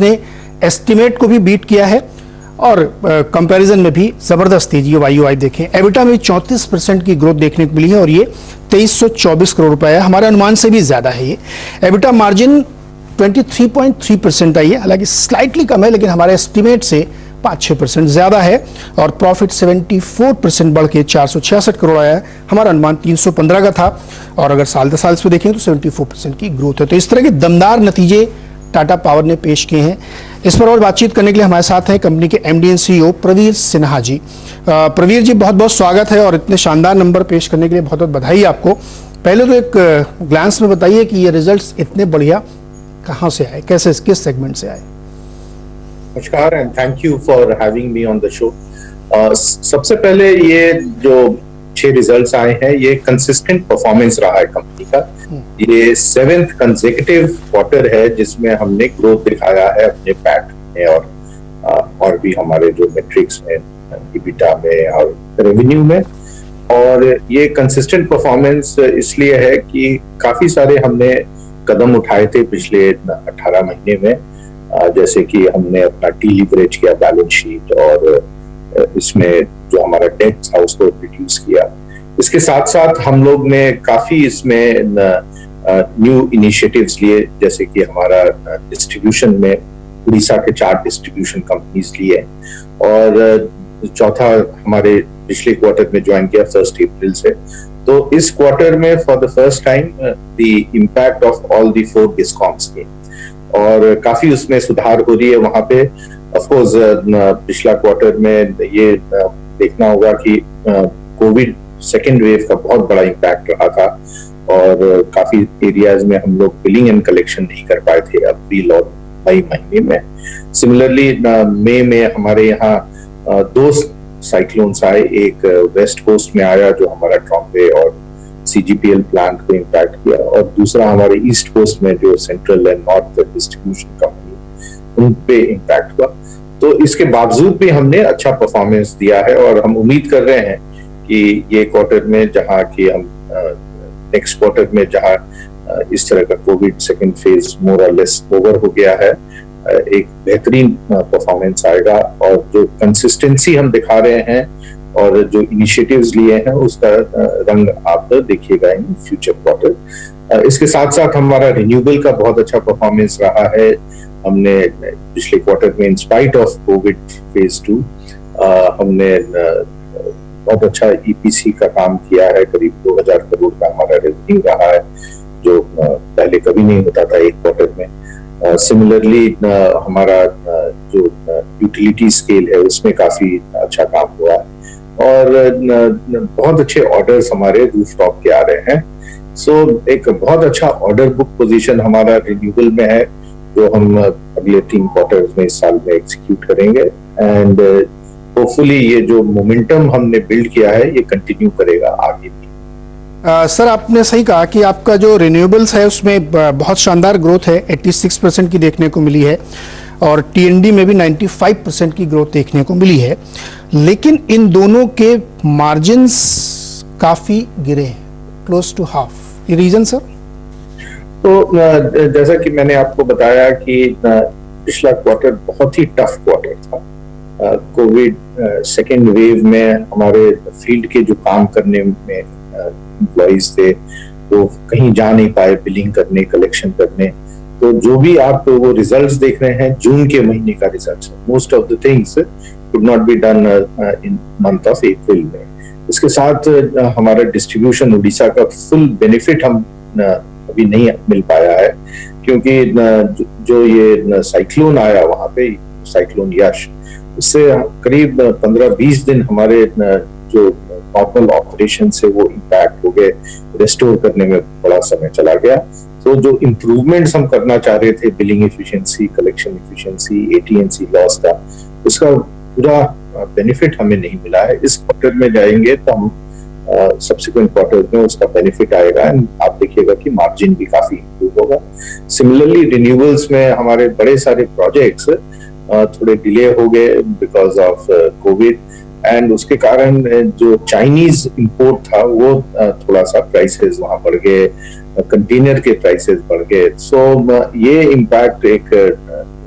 ने एस्टिमेट को भी बीट किया है और कंपैरिजन में भी जबरदस्त तेजी है। वाई देखें, एबिटा में 34% की ग्रोथ देखने को मिली है और ये 2324 करोड़ रुपए है। हमारे अनुमान से भी ज्यादा है। ये एबिटा मार्जिन 23.3% आई है, हालांकि स्लाइटली कम है लेकिन हमारे एस्टिमेट से 5-6% ज्यादा है। और प्रॉफिट 74% बढ़ के 466 करोड़ आया है। हमारा अनुमान 315 का था और अगर साल 10 साल से देखें तो 74% की ग्रोथ है। तो इस तरह के दमदार नतीजे टाटा पावर ने पेश किए हैं। इस पर और बातचीत करने के लिए हमारे साथ हैं कंपनी के MD and CEO Praveer Sinha ji. Praveer ji, बहुत बहुत स्वागत है और इतने शानदार नंबर पेश करने के लिए बहुत बहुत बधाई आपको। पहले तो एक ग्लांस में बताइए कि ये रिजल्ट्स इतने बढ़िया कहां से आए, कैसे, किस सेगमेंट से आए? नमस्कार and thank you for having me on the show. सबसे पहले ये जो 6 रिजल्ट्स आए हैं, ये कंसिस्टेंट परफॉर्मेंस रहा है कंपनी का। ये 7th कंसेक्यूटिव क्वार्टर है जिसमें हमने ग्रोथ दिखाया है अपने पैट में और भी हमारे जो मेट्रिक्स में, ईबिटा में और रेवेन्यू में। और ये कंसिस्टेंट परफॉर्मेंस इसलिए है कि काफी सारे हमने कदम उठाए थे पिछले 18 महीने में, जैसे कि हमने अपना लीवरेज किया बैलेंस शीट और इसमें जो हमारा डेट था उसको रिड्यूस किया। इसके साथ साथ हम लोग ने काफी इसमें न्यू इनिशिएटिव्स लिए, जैसे कि हमारा डिस्ट्रीब्यूशन में उड़ीसा के 4 डिस्ट्रीब्यूशन कंपनीज लिए और चौथा हमारे पिछले क्वार्टर में ज्वाइन किया 1 अप्रैल से। तो इस क्वार्टर में for the first time the impact of all the 4 discoms के और काफी उसमें सुधार हो रही है वहां पे। ऑफ कोर्स पिछला क्वार्टर में ये देखना होगा कि कोविड सेकेंड वेव का बहुत बड़ा इम्पैक्ट रहा था और काफी एरियाज में हम लोग बिलिंग एंड कलेक्शन नहीं कर पाए थे अप्रैल और मई महीने में। सिमिलरली मई में हमारे यहाँ 2 साइक्लोन्स आए, एक वेस्ट कोस्ट में आया जो हमारा ट्रॉम्बे और CGPL प्लांट को इम्पैक्ट किया और दूसरा हमारे ईस्ट कोस्ट में जो central and north distribution company उन पे इम्पैक्ट हुआ। तो इसके बावजूद भी हमने अच्छा परफॉर्मेंस दिया है और हम उम्मीद कर रहे हैं कि ये क्वार्टर में जहाँ की हम नेक्स्ट क्वार्टर में जहाँ इस तरह का कोविड सेकेंड फेज मोर और लेस ओवर हो गया है, एक बेहतरीन परफॉर्मेंस आएगा। और जो कंसिस्टेंसी हम दिखा रहे हैं और जो इनिशिएटिव्स लिए हैं उसका रंग आप देखिएगा इन फ्यूचर क्वार्टर। इसके साथ साथ हमारा रिन्यूएबल का बहुत अच्छा परफॉर्मेंस रहा है। हमने पिछले क्वार्टर में इंस्पाइट ऑफ कोविड फेज 2 हमने बहुत अच्छा EPC का काम किया है। करीब 2000 करोड़ का हमारा रेवेन्यू रहा है जो पहले कभी नहीं होता था एक क्वार्टर में। सिमिलरली हमारा जो यूटिलिटी स्केल है उसमें काफी अच्छा काम हुआ है और बहुत अच्छे ऑर्डर्स हमारे रूफटॉप के आ रहे हैं। सो एक बहुत अच्छा ऑर्डर बुक पोजीशन हमारा रिन्यूएबल में है जो हम अगले 3 क्वार्टर्स में इस साल में एग्जीक्यूट करेंगे एंड होपफुली ये जो मोमेंटम हमने बिल्ड किया है ये कंटिन्यू करेगा आगे भी। सर, आपने सही कहा कि आपका जो रिन्यूएबल्स है उसमें बहुत शानदार ग्रोथ है, 86% की देखने को मिली है और TND में भी 95% की ग्रोथ देखने को मिली है, लेकिन इन दोनों के मार्जिन्स काफी गिरे हैं, क्लोज टू हाफ। ये रीजन सर? तो जैसा कि मैंने आपको बताया कि पिछला क्वार्टर बहुत ही टफ क्वार्टर था। कोविड सेकेंड वेव में हमारे फील्ड के जो काम करने में एम्प्लॉइज थे वो कहीं जा नहीं पाए बिलिंग करने, कलेक्शन करने। तो जो भी आप वो रिजल्ट्स देख रहे हैं जून के महीने का results, most of the things could not be done in month of April में। इसके साथ हमारा डिस्ट्रीब्यूशन उड़ीसा का फुल बेनिफिट हम अभी नहीं मिल पाया है क्योंकि जो ये साइक्लोन आया वहां पे, साइक्लोन यश, उससे करीब 15-20 दिन हमारे जो नॉर्मल ऑपरेशन से वो इम्पैक्ट हो गए, रेस्टोर करने में बड़ा समय चला गया। तो जो इम्प्रूवमेंट्स हम करना चाह रहे थे billing efficiency, collection efficiency, AT&C loss का, उसका पूरा बेनिफिट हमें नहीं मिला है। इस क्वार्टर में जाएंगे तो हम सब्सिक्वेंट क्वार्टर में उसका बेनिफिट आएगा एंड आप देखिएगा कि मार्जिन भी काफी इंप्रूव होगा। सिमिलरली रिन्यूएबल्स में हमारे बड़े सारे प्रोजेक्ट्स थोड़े डिले हो गए बिकॉज ऑफ कोविड एंड उसके कारण जो चाइनीज इंपोर्ट था वो थोड़ा सा प्राइसेस वहां बढ़ गए, कंटेनर के प्राइसेस बढ़ गए। सो ये इम्पैक्ट एक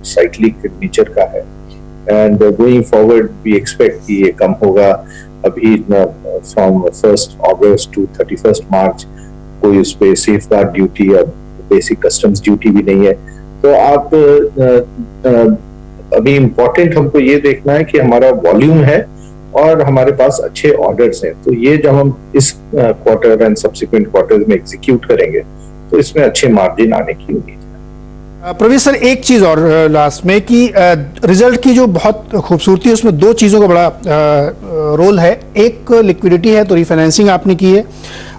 साइक्लिक नेचर का है, and going forward we expect कि ये कम होगा। अभी फ्रॉम 1 अगस्त टू 31 मार्च कोई उस पर सेफ गार्ड ड्यूटी या बेसिक कस्टम्स ड्यूटी भी नहीं है। तो आप अभी इम्पोर्टेंट हमको ये देखना है कि हमारा वॉल्यूम है और हमारे पास अच्छे ऑर्डर्स हैं। तो ये जब हम इस क्वार्टर एंड सब्सिक्वेंट क्वार्टर्स में एग्जीक्यूट करेंगे तो इसमें अच्छे मार्जिन आने की उम्मीद है। प्रवीण सर, एक चीज और लास्ट में कि रिजल्ट की जो बहुत खूबसूरती है उसमें दो चीजों का बड़ा रोल है। एक लिक्विडिटी है, तो रिफाइनेंसिंग आपने की है,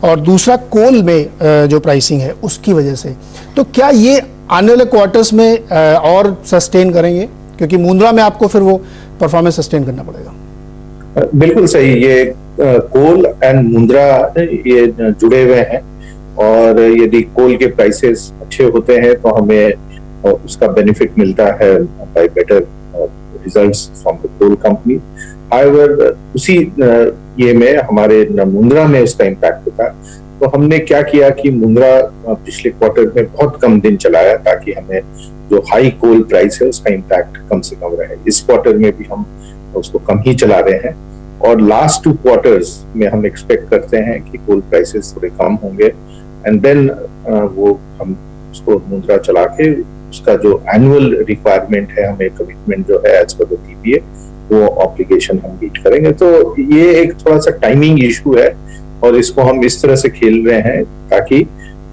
और दूसरा कोल में जो प्राइसिंग है उसकी वजह से। तो क्या ये आने वाले क्वार्टर्स में और सस्टेन करेंगे, क्योंकि मुंद्रा में आपको फिर वो परफॉर्मेंस सस्टेन करना पड़ेगा? बिल्कुल सही। ये कोल एंड मुंद्रा ये जुड़े हुए हैं, और यदि कोल के प्राइसेस अच्छे होते हैं तो हमें उसका बेनिफिट मिलता है by better results from the coal company. However उसी ये में हमारे मुंद्रा में उसका इम्पैक्ट होता है। तो हमने क्या किया कि मुंद्रा पिछले क्वार्टर में बहुत कम दिन चलाया ताकि हमें जो हाई कोल प्राइस है उसका इम्पैक्ट कम से कम रहे। इस क्वार्टर में भी हम उसको कम ही चला रहे हैं, और लास्ट 2 क्वार्टर्स में हम एक्सपेक्ट करते हैं कि कोल प्राइसेस थोड़े कम होंगे, एंड देन वो हम उसको मुद्रा चला के उसका जो एनुअल रिक्वायरमेंट है, हमें कमिटमेंट जो है एज पर द पीपीए, वो ऑब्लिगेशन हम मीट करेंगे। तो ये एक थोड़ा सा टाइमिंग इशू है, और इसको हम इस तरह से खेल रहे हैं ताकि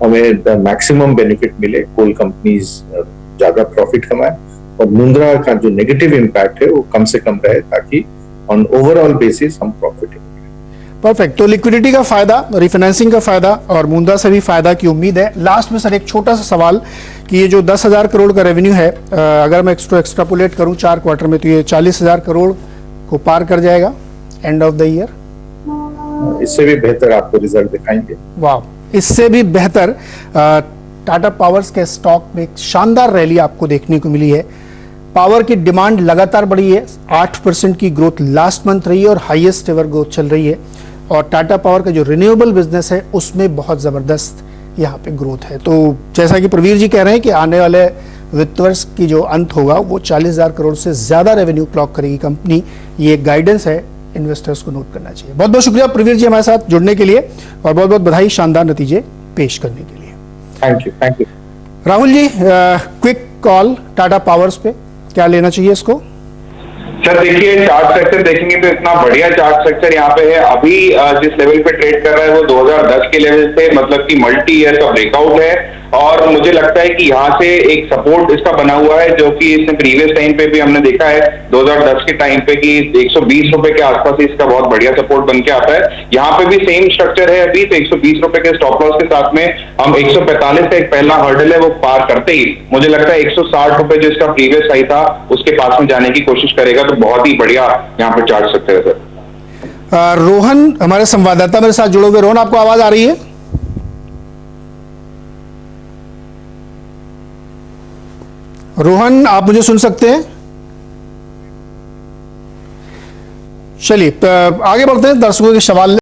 हमें मैक्सिमम बेनिफिट मिले, कोल कंपनीज ज्यादा प्रॉफिट कमाए, और मुंद्रा का जो नेगेटिव इम्पैक्ट है वो कम से कम रहे, ताकि ऑन ओवरऑल बेसिस हम प्रॉफिट। परफेक्ट। तो लिक्विडिटी का फायदा, रिफाइनेंसिंग का फायदा और मुंद्रा से भी फायदा की उम्मीद है। लास्ट में सर एक छोटा सा सवाल कि ये जो 10,000 करोड़ का रेवेन्यू है, अगर मैं एक्स्ट्रापोलेट करूं 4 क्वार्टर में, तो ये 40,000 करोड़ को पार कर जाएगा एंड ऑफ द ईयर? इससे भी बेहतर आपको रिजल्ट दिखाएंगे। वाह, इससे भी बेहतर। टाटा पावर्स के स्टॉक में एक शानदार रैली आपको देखने को मिली है। पावर की डिमांड लगातार बढ़ी है, 8% की ग्रोथ लास्ट मंथ रही है और हाईएस्ट एवर ग्रोथ चल रही है, और टाटा पावर का जो रिन्यूएबल बिजनेस है उसमें बहुत जबरदस्त यहाँ पे ग्रोथ है। तो जैसा कि प्रवीर जी कह रहे हैं कि आने वाले वित्त वर्ष की जो अंत होगा वो 40,000 करोड़ से ज्यादा रेवेन्यू क्लॉक करेगी कंपनी। ये गाइडेंस है, इन्वेस्टर्स को नोट करना चाहिए। बहुत बहुत शुक्रिया प्रवीर जी हमारे साथ जुड़ने के लिए, और बहुत बहुत बधाई शानदार नतीजे पेश करने के लिए। Thank you. Rahul ji, quick call Tata Power's पे, क्या लेना चाहिए इसको? सर देखिए, चार्ट स्ट्रक्चर देखेंगे तो इतना बढ़िया चार्ट स्ट्रक्चर यहाँ पे है। अभी जिस लेवल पे ट्रेड कर रहा है वो 2010 के लेवल से, मतलब कि मल्टी ईयर का ब्रेकआउट है, और मुझे लगता है कि यहाँ से एक सपोर्ट इसका बना हुआ है, जो कि इसने प्रीवियस टाइम पे भी हमने देखा है 2010 के टाइम पे कि 120 रुपए के आसपास इसका बहुत बढ़िया सपोर्ट बन के आता है। यहाँ पे भी सेम स्ट्रक्चर है अभी, तो 120 रुपए के स्टॉप लॉस के साथ में हम 145 का एक पहला हर्डल है वो पार करते ही मुझे लगता है 160 रुपए जो इसका प्रीवियस हाई था उसके पास में जाने की कोशिश करेगा। तो बहुत ही बढ़िया यहाँ पे चार्ट सकते हैं सर। रोहन हमारे संवाददाता मेरे साथ जुड़े हुए। रोहन, आपको आवाज आ रही है? रोहन, आप मुझे सुन सकते हैं? चलिए आगे बढ़ते हैं, दर्शकों के सवाल